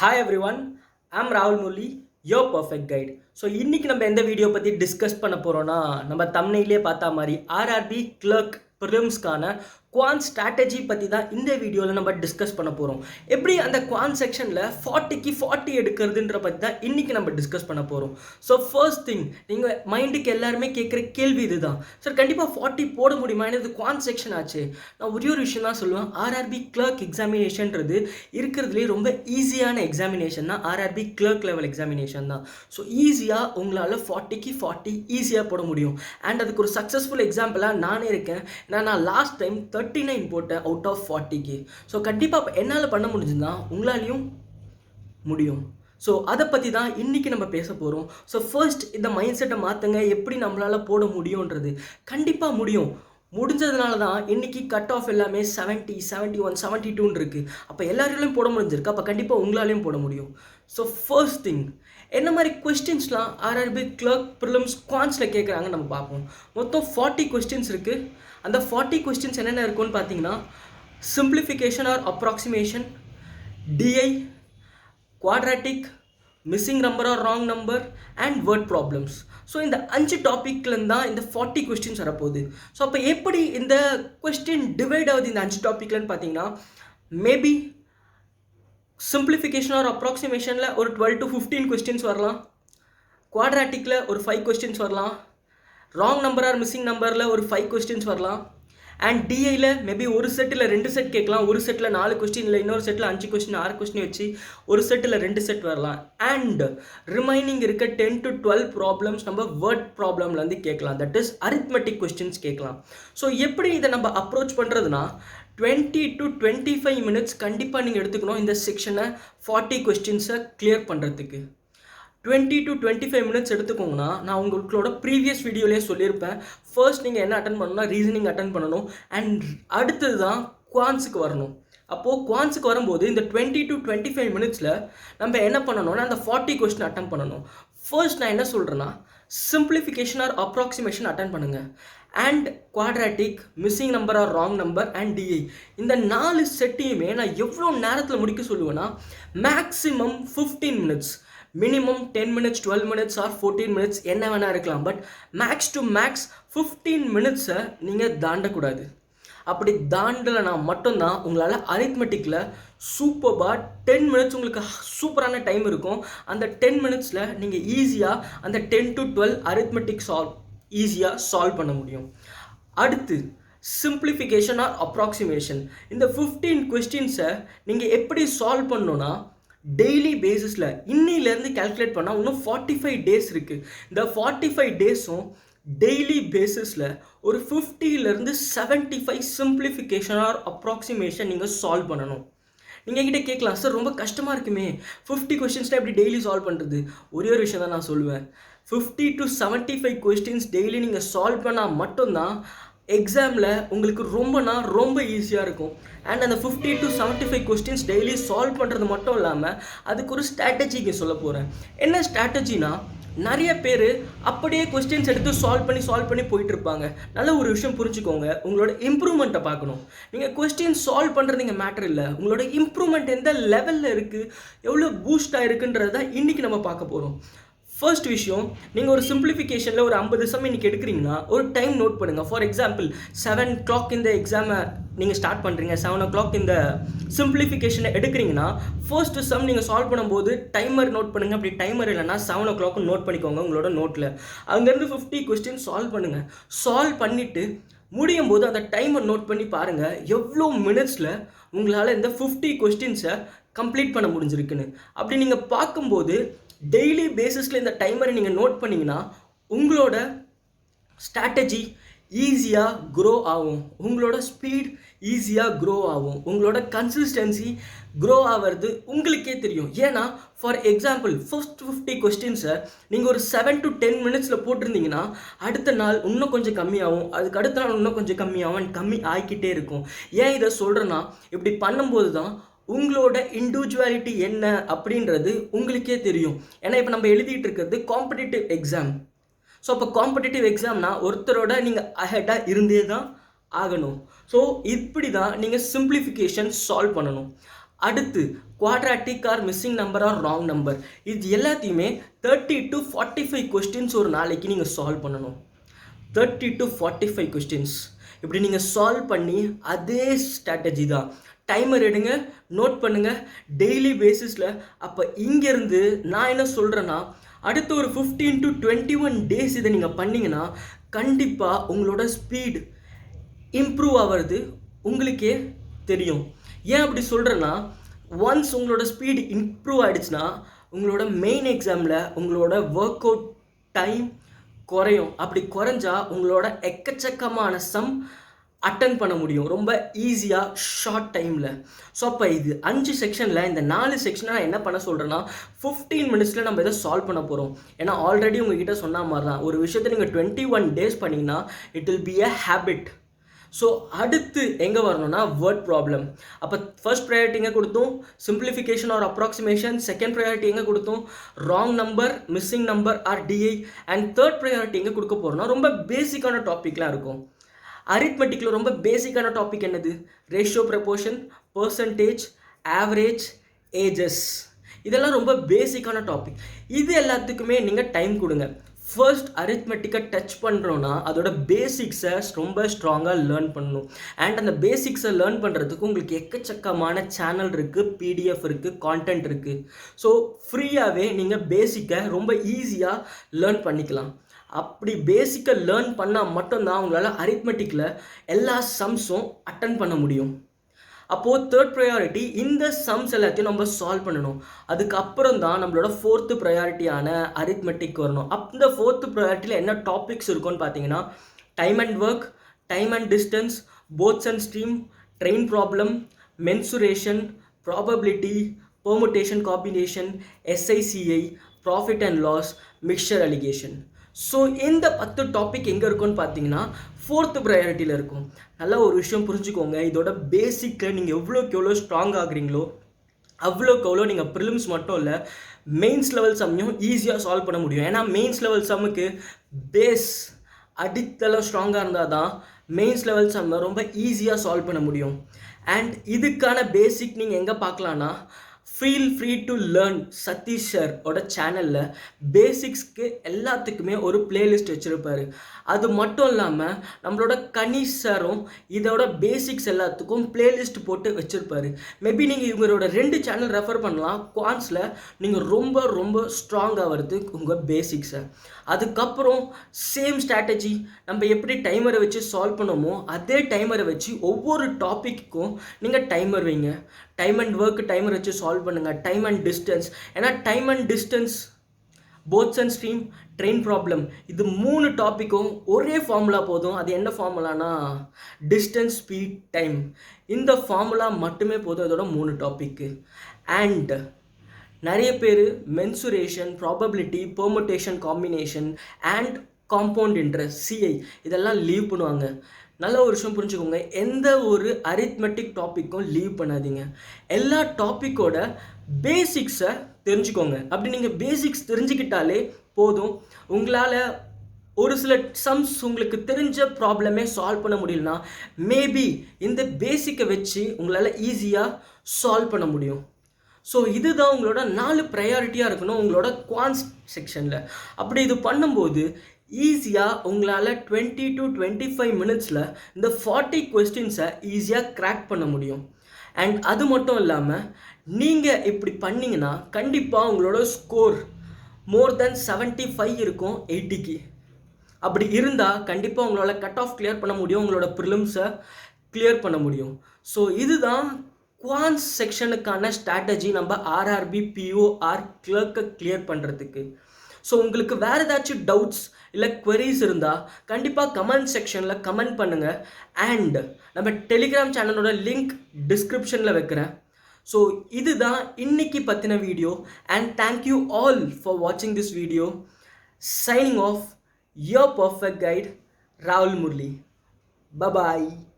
Hi everyone, I'm Raghul Murali, your perfect guide. So இன்றைக்கி நம்ம எந்த வீடியோ பற்றி டிஸ்கஸ் பண்ண போகிறோன்னா நம்ம தம்ப்நெயிலே பார்த்தா மாதிரி ஆர்ஆர்பி கிளர்க் ப்ரிலிம்ஸ்க்கான குவான்ட் ஸ்ட்ராட்டஜி பற்றி தான் இந்த வீடியோவில் நம்ம டிஸ்கஸ் பண்ண போகிறோம். எப்படி அந்த குவான்ட் செக்ஷனில் 40க்கு 40 எடுக்கிறதுன்ற பற்றி தான் இன்றைக்கி நம்ம டிஸ்கஸ் பண்ண போகிறோம். ஸோ ஃபர்ஸ்ட் திங், நீங்கள் மைண்டுக்கு எல்லாருமே கேட்குற கேள்வி இது தான், சார் கண்டிப்பாக 40 போட முடியுமா? இது குவான்ட் செக்ஷன் ஆச்சு. நான் ஒரே ஒரு விஷயம் தான் சொல்லுவேன், ஆர்ஆர்பி கிளர்க் எக்ஸாமினேஷன்றது இருக்கிறதுலே ரொம்ப ஈஸியான எக்ஸாமினேஷன் தான் ஆர்ஆர்பி கிளர்க் லெவல் எக்ஸாமினேஷன் தான். ஸோ ஈஸியாக உங்களால் 40க்கு 40 ஈஸியாக போட முடியும். அண்ட் அதுக்கு ஒரு சக்ஸஸ்ஃபுல் எக்ஸாம்பிளாக நானே இருக்கேன். நான் லாஸ்ட் டைம் 39 போட்டேன் அவுட் ஆஃப் 40க்கு. ஸோ கண்டிப்பாக என்னால் பண்ண முடிஞ்சுன்னா உங்களாலையும் முடியும். ஸோ அதை பற்றி தான் இன்றைக்கி நம்ம பேச போகிறோம். ஸோ ஃபர்ஸ்ட் இந்த மைண்ட் செட்டை மாற்றுங்க, எப்படி நம்மளால் போட முடியுன்றது. கண்டிப்பாக முடியும். முடிஞ்சதுனால தான் இன்றைக்கி கட் ஆஃப் எல்லாமே 70, 71, 72 இருக்குது. அப்போ எல்லாராலையும் போட முடிஞ்சிருக்கு, அப்போ கண்டிப்பாக உங்களாலையும் போட முடியும். ஸோ ஃபர்ஸ்ட் திங், என்ன மாதிரி கொஸ்டின்ஸ்லாம் ஆர்ஆர்பி கிளர்க் ப்ரிலிம்ஸ் குவான்ட்ஸில் கேட்குறாங்க நம்ம பார்ப்போம். மொத்தம் 40 கொஸ்டின்ஸ் இருக்குது. அந்த 40 கொஸ்டின்ஸ் என்னென்ன இருக்குன்னு பார்த்தீங்கன்னா, simplification or approximation, DI, quadratic, missing number or wrong number and word problems. So இந்த 5 டாப்பிக்லேருந்து தான் இந்த 40 கொஸ்டின்ஸ் வரப்போகுது. ஸோ அப்போ எப்படி இந்த கொஸ்டின் டிவைட் ஆகுது இந்த 5 டாப்பிக்லன்னு பார்த்தீங்கன்னா, மேபி சிம்பிளிஃபிகேஷன் ஆர் அப்ராக்சிமேஷனில் ஒரு 12 to 15 கொஸ்டின்ஸ் வரலாம், குவாட்ராட்டிக்கில் ஒரு 5 கொஸ்டின்ஸ் வரலாம், ராங் நம்பர் ஆர் மிஸ்ஸிங் நம்பரில் ஒரு 5 கொஸ்டின்ஸ் வரலாம், அண்ட் டிஐயில் மேபி ஒரு செட்டில் 2 செட் கேட்கலாம். ஒரு செட்டில் 4 கொஸ்டின், இல்லை இன்னொரு செட்டில் 5 கொஸ்டின் 6 கொஸ்டின் வச்சு ஒரு செட்டில் 2 செட் வரலாம். அண்ட் ரிமைனிங் இருக்க 10 to 12 ப்ராப்ளம்ஸ் நம்ம வேர்ட் ப்ராப்ளம்லேருந்து கேட்கலாம். தட் இஸ் அரித்மெட்டிக் கொஸ்டின்ஸ் கேட்கலாம். ஸோ எப்படி இதை நம்ம அப்ரோச் பண்ணுறதுனா, 20 to 25 மினிட்ஸ் கண்டிப்பாக நீங்கள் எடுத்துக்கணும் இந்த செக்ஷனை 40 கொஸ்டின்ஸை கிளியர் பண்ணுறதுக்கு. 20 to 25 மினிட்ஸ் எடுத்துக்கோங்கன்னா, நான் உங்களோட ப்ரீவியஸ் வீடியோலேயே சொல்லியிருப்பேன். ஃபர்ஸ்ட் நீங்கள் என்ன அட்டன் பண்ணணும்னா ரீசனிங் அட்டன் பண்ணணும், அண்ட் அடுத்தது தான் குவான்ஸுக்கு வரணும். அப்போது குவான்ஸுக்கு வரும்போது இந்த 20 to 25 மினிட்ஸில் நம்ம என்ன பண்ணணும்னா அந்த 40 கொஸ்டின் அட்டன் பண்ணணும். ஃபர்ஸ்ட் நான் என்ன சொல்கிறேன்னா, சிம்பிளிஃபிகேஷன் ஆர் அப்ராக்சிமேஷன் அட்டன் பண்ணுங்கள், and quadratic, missing number or wrong number and DI. இந்த 4 செட்டையுமே நான் எவ்வளோ நேரத்தில் முடிக்க சொல்லுவேன்னா, maximum 15 minutes, minimum 10 minutes, 12 minutes or 14 minutes என்ன வேணால் இருக்கலாம். பட் மேக்ஸ் டு மேக்ஸ் 15 மினிட்ஸை நீங்கள் தாண்டக்கூடாது. அப்படி தாண்டலைனா மட்டும்தான் உங்களால் அரித்மெட்டிக்கில் சூப்பராக 10 மினிட்ஸ் உங்களுக்கு சூப்பரான டைம் இருக்கும். அந்த 10 மினிட்ஸில் நீங்கள் ஈஸியாக அந்த 10 to 12 அரித்மெட்டிக் ஈஸியாக சால்வ் பண்ண முடியும். அடுத்து சிம்பிளிஃபிகேஷன் ஆர் அப்ராக்சிமேஷன். இந்த 15 கொஸ்டின்ஸை நீங்கள் எப்படி சால்வ் பண்ணணுன்னா, டெய்லி பேசிஸில் இன்னிலேருந்து கேல்குலேட் பண்ணால் இன்னும் 45 டேஸ் இருக்குது. இந்த 45 டேஸும் டெய்லி பேசிஸில் ஒரு 50லேருந்து 75 சிம்பிளிஃபிகேஷன் ஆர் அப்ராக்சிமேஷன் நீங்கள் சால்வ் பண்ணணும். நீங்கள் கிட்டே கேட்கலாம், சார் ரொம்ப கஷ்டமாக இருக்குமே 50 கொஸ்டின்ஸில் எப்படி டெய்லி சால்வ் பண்ணுறது? ஒரே ஒரு விஷயம் தான் நான் சொல்லுவேன், 50 to 75 கொஸ்டின்ஸ் டெய்லி நீங்கள் சால்வ் பண்ணால் மட்டும்தான் எக்ஸாமில் உங்களுக்கு ரொம்ப ஈஸியாக இருக்கும். அண்ட் அந்த 50 to 75 கொஸ்டின்ஸ் டெய்லி சால்வ் பண்ணுறது மட்டும் இல்லாமல் அதுக்கு ஒரு ஸ்ட்ராட்டஜிக்கு சொல்ல போகிறேன். என்ன ஸ்ட்ராட்டஜினா, நிறைய பேர் அப்படியே கொஸ்டின்ஸ் எடுத்து சால்வ் பண்ணி போயிட்டு இருப்பாங்க. நல்ல ஒரு விஷயம் புரிஞ்சுக்கோங்க, உங்களோட இம்ப்ரூவ்மெண்ட்டை பார்க்கணும். நீங்கள் கொஸ்டின் சால்வ் பண்ணுறது இங்கே மேட்டர் இல்லை, உங்களோட இம்ப்ரூவ்மெண்ட் எந்த லெவலில் இருக்குது, எவ்வளோ பூஸ்ட் ஆகிருக்குன்றது தான் இன்றைக்கி நம்ம பார்க்க போகிறோம். ஃபர்ஸ்ட் விஷயம், நீங்கள் ஒரு சிம்பிளிஃபிகேஷனில் ஒரு 50 சம் இன்றைக்கி எடுக்கிறீங்கன்னா ஒரு டைம் நோட் பண்ணுங்கள். ஃபார் எக்ஸாம்பிள் 7 o'clock இந்த எக்ஸாமை நீங்கள் ஸ்டார்ட் பண்ணுறீங்க, 7 o'clock இந்த சிம்பிளிஃபிகேஷனை எடுக்கிறீங்கன்னா ஃபர்ஸ்ட் சம் நீங்கள் சால்வ் பண்ணும்போது டைமர் நோட் பண்ணுங்கள். அப்படி டைமர் இல்லைன்னா 7 o'clock நோட் பண்ணிக்கோங்க உங்களோட நோட்டில். அங்கேருந்து 50 கொஸ்டின் சால்வ் பண்ணுங்கள். சால்வ் பண்ணிவிட்டு முடியும் போது அந்த டைமர் நோட் பண்ணி பாருங்கள் எவ்வளோ மினிட்ஸில் உங்களால் இந்த 50 கொஸ்டின்ஸை கம்ப்ளீட் பண்ண முடிஞ்சிருக்குன்னு. அப்படி நீங்கள் பார்க்கும்போது டெய்லி பேசிஸில் இந்த டைமரை நீங்கள் நோட் பண்ணிங்கன்னா உங்களோட ஸ்ட்ராட்டஜி ஈஸியாக க்ரோ ஆகும், உங்களோட ஸ்பீட் ஈஸியாக க்ரோ ஆகும், உங்களோட கன்சிஸ்டன்சி க்ரோ ஆகிறது உங்களுக்கே தெரியும். ஏன்னா ஃபார் எக்ஸாம்பிள் ஃபர்ஸ்ட் 50 கொஸ்டின்ஸை நீங்கள் ஒரு 7 to 10 மினிட்ஸில் போட்டிருந்தீங்கன்னா அடுத்த நாள் இன்னும் கொஞ்சம் கம்மியாகும், அதுக்கு அடுத்த நாள் இன்னும் கொஞ்சம் கம்மியாகும், கம்மி ஆகிக்கிட்டே இருக்கும். ஏன் இதை சொல்கிறேன்னா, இப்படி பண்ணும்போது தான் உங்களோட இண்டிவிஜுவாலிட்டி என்ன அப்படின்றது உங்களுக்கே தெரியும். ஏன்னா இப்போ நம்ம எழுதிட்டு இருக்கிறது காம்படிட்டிவ் எக்ஸாம். ஸோ அப்போ காம்படிட்டிவ் எக்ஸாம்னா ஒருத்தரோட நீங்கள் அஹெட்டாக இருந்தே தான் ஆகணும். ஸோ இப்படி தான் நீங்கள் சிம்பிளிஃபிகேஷன் சால்வ் பண்ணணும். அடுத்து quadratic or missing number or wrong number, இது எல்லாத்தையுமே 30 to 45 கொஸ்டின்ஸ் ஒரு நாளைக்கு நீங்கள் சால்வ் பண்ணணும். 30 to 45 கொஸ்டின்ஸ் இப்படி நீங்கள் சால்வ் பண்ணி அதே ஸ்ட்ராட்டஜி தான். டைமர் எடுங்க, நோட் பண்ணுங்கள் டெய்லி பேசிஸில். அப்போ இங்கேருந்து நான் என்ன சொல்கிறேன்னா, அடுத்த ஒரு 15 to 21 டேஸ் இதை நீங்கள் பண்ணிங்கன்னா கண்டிப்பாக உங்களோட ஸ்பீட் இம்ப்ரூவ் ஆகிறது உங்களுக்கே தெரியும். ஏன் அப்படி சொல்கிறேன்னா, ஒன்ஸ் உங்களோட ஸ்பீட் இம்ப்ரூவ் ஆகிடுச்சுன்னா உங்களோட மெயின் எக்ஸாமில் உங்களோட ஒர்க் அவுட் டைம் குறையும். அப்படி குறைஞ்சா உங்களோட எக்கச்சக்கமான சம் அட்டன் பண்ண முடியும் ரொம்ப ஈஸியாக ஷார்ட் டைமில். ஸோ அப்போ இது 5 செக்ஷனில் இந்த 4 செக்ஷனை நான் என்ன பண்ண சொல்கிறேன்னா 15 மினிட்ஸில் நம்ம இதை சால்வ் பண்ண போகிறோம். ஏன்னா ஆல்ரெடி உங்ககிட்ட சொன்ன மாதிரி தான், ஒரு விஷயத்தை நீங்கள் 21 டேஸ் பண்ணிங்கன்னா it will be a habit. So அடுத்து எங்கே வரணும்னா வேர்ட் ப்ராப்ளம். அப்போ ஃபர்ஸ்ட் ப்ரையாரிட்டி எங்கே கொடுத்தோம், simplification or approximation. Second priority எங்கே கொடுத்தோம், wrong number, missing number or DI. And third priority எங்கே கொடுக்க போகிறோம்னா ரொம்ப பேசிக்கான டாபிக்லாம் இருக்கும். அரித்மெட்டிக்கில் ரொம்ப பேசிக்கான டாபிக் என்னது, ratio, proportion, percentage, average, ages. இதெல்லாம் ரொம்ப பேசிக்கான டாபிக். இது எல்லாத்துக்குமே நீங்கள் டைம் கொடுங்க. ஃபர்ஸ்ட் அரித்மெட்டிக்கை டச் பண்ணுறோன்னா அதோட பேசிக்ஸை ரொம்ப ஸ்ட்ராங்காக லேர்ன் பண்ணணும். அண்ட் அந்த பேசிக்ஸை லேர்ன் பண்ணுறதுக்கு உங்களுக்கு எக்கச்சக்கமான சேனல் இருக்குது, பிடிஎஃப் இருக்குது, கான்டென்ட் இருக்குது. ஸோ ஃப்ரீயாகவே நீங்கள் பேசிக்கை ரொம்ப ஈஸியாக லேர்ன் பண்ணிக்கலாம். அப்படி பேசிக்கை லேர்ன் பண்ணால் மட்டும்தான் உங்களால் அரித்மெட்டிக்கில் எல்லா சம்ஸும் அட்டன் பண்ண முடியும். அப்போது தேர்ட் ப்ரையாரிட்டி இந்த சம்ஸ் எல்லாத்தையும் நம்ம சால்வ் பண்ணணும். அதுக்கப்புறம் தான் நம்மளோட ஃபோர்த்து ப்ரையாரிட்டியான அரித்மெட்டிக் வரணும். அந்த ஃபோர்த்து ப்ரையாரிட்டியில் என்ன டாபிக்ஸ் இருக்குன்னு பார்த்தீங்கன்னா time and work, time and distance, boats and stream, train problem, mensuration, probability, permutation combination, SI CI, profit and loss, mixture alligation. So இந்த 10 டாபிக் எங்கே இருக்குன்னு பார்த்தீங்கன்னா ஃபோர்த்து ப்ரையாரிட்டியில் இருக்கும். நல்லா ஒரு விஷயம் புரிஞ்சுக்கோங்க, இதோட பேசிக்கில் நீங்கள் எவ்வளோக்கு எவ்வளோ ஸ்ட்ராங் ஆகுறீங்களோ அவ்வளோக்கு எவ்வளோ நீங்கள் ப்ரிலிம்ஸ் மட்டும் இல்லை மெயின்ஸ் லெவல் சம்மையும் ஈஸியாக சால்வ் பண்ண முடியும். ஏன்னா மெயின்ஸ் லெவல் சம்முக்கு பேஸ் அடித்தளம் ஸ்ட்ராங்காக இருந்தால் தான் மெயின்ஸ் லெவல் சம்மை ரொம்ப ஈஸியாக சால்வ் பண்ண முடியும். அண்ட் இதுக்கான பேசிக் நீங்கள் எங்கே பார்க்கலான்னா feel free to learn Satish சாரோட சேனலில் பேசிக்ஸ்க்கு எல்லாத்துக்குமே ஒரு பிளேலிஸ்ட் வச்சுருப்பார். அது மட்டும் இல்லாமல் நம்மளோட கனிஷ் சாரும் இதோட பேசிக்ஸ் எல்லாத்துக்கும் பிளேலிஸ்ட் போட்டு வச்சுருப்பார். மேபி நீங்கள் இவங்களோட 2 சேனல் ரெஃபர் பண்ணலாம். குவான்ஸில் நீங்கள் ரொம்ப ரொம்ப ஸ்ட்ராங் ஆகிறது உங்கள் பேசிக்ஸை. அதுக்கப்புறம் சேம் ஸ்ட்ராட்டஜி நம்ம எப்படி டைமரை வச்சு சால்வ் பண்ணோமோ அதே டைமரை வச்சு ஒவ்வொரு டாப்பிக்கும் நீங்கள் டைமர் வைங்க. டைம் அண்ட் ஒர்க் டைமர் வச்சு சால்வ் பண்ணுங்கள். டைம் அண்ட் டிஸ்டன்ஸ், ஏன்னா time and distance, boats and stream, train problem, இது 3 டாப்பிக்கும் ஒரே ஃபார்முலா போதும். அது என்ன ஃபார்முலானா டிஸ்டன்ஸ், ஸ்பீட், டைம். இந்த ஃபார்முலா மட்டுமே போதும் இதோட 3 டாப்பிக்கு. அண்ட் நிறைய பேர் mensuration, probability, permutation combination and compound interest, CI, இதெல்லாம் லீவ் பண்ணுவாங்க. நல்ல ஒரு விஷயம் புரிஞ்சுக்கோங்க, எந்த ஒரு அரித்மெட்டிக் டாப்பிக்கும் லீவ் பண்ணாதீங்க. எல்லா டாப்பிக்கோட பேசிக்ஸை தெரிஞ்சுக்கோங்க. அப்படி நீங்கள் பேசிக்ஸ் தெரிஞ்சுக்கிட்டாலே போதும். உங்களால் ஒரு சில சம்ஸ் உங்களுக்கு தெரிஞ்ச ப்ராப்ளமே சால்வ் பண்ண முடியலனா மேபி இந்த பேசிக்கை வச்சு உங்களால் ஈஸியாக சால்வ் பண்ண முடியும். ஸோ இதுதான் உங்களோட 4 ப்ரையாரிட்டியாக இருக்கணும் உங்களோட குவான்ஸ் செக்ஷனில். அப்படி இது பண்ணும்போது ஈஸியாக உங்களால் 20 to 25 மினிட்ஸில் இந்த 40 கொஸ்டின்ஸை ஈஸியாக கிராக் பண்ண முடியும். அண்ட் அது மட்டும் இல்லாமல் நீங்கள் இப்படி பண்ணிங்கன்னா கண்டிப்பாக உங்களோட ஸ்கோர் மோர் தென் 75 இருக்கும் 80க்கு. அப்படி இருந்தால் கண்டிப்பாக உங்களால் கட் ஆஃப் கிளியர் பண்ண முடியும், உங்களோட ப்ரிலிம்ஸை கிளியர் பண்ண முடியும். ஸோ இதுதான் குவான்ஸ் செக்ஷனுக்கான ஸ்ட்ராட்டஜி நம்ம ஆர்ஆர்பி பிஓ ஆர் கிளர்க்கை கிளியர் பண்ணுறதுக்கு. ஸோ உங்களுக்கு வேறு ஏதாச்சும் டவுட்ஸ் இல்லை queries இருந்தால் கண்டிப்பாக கமெண்ட் செக்ஷனில் கமெண்ட் பண்ணுங்கள். அண்ட் நம்ம டெலிகிராம் சேனலோட லிங்க் டிஸ்கிரிப்ஷனில் வைக்கிறேன். ஸோ இதுதான் இன்னைக்கு பற்றின video. And thank you all for வாட்சிங் this video. Signing off, your perfect guide, Raghul Murali. Bye bye.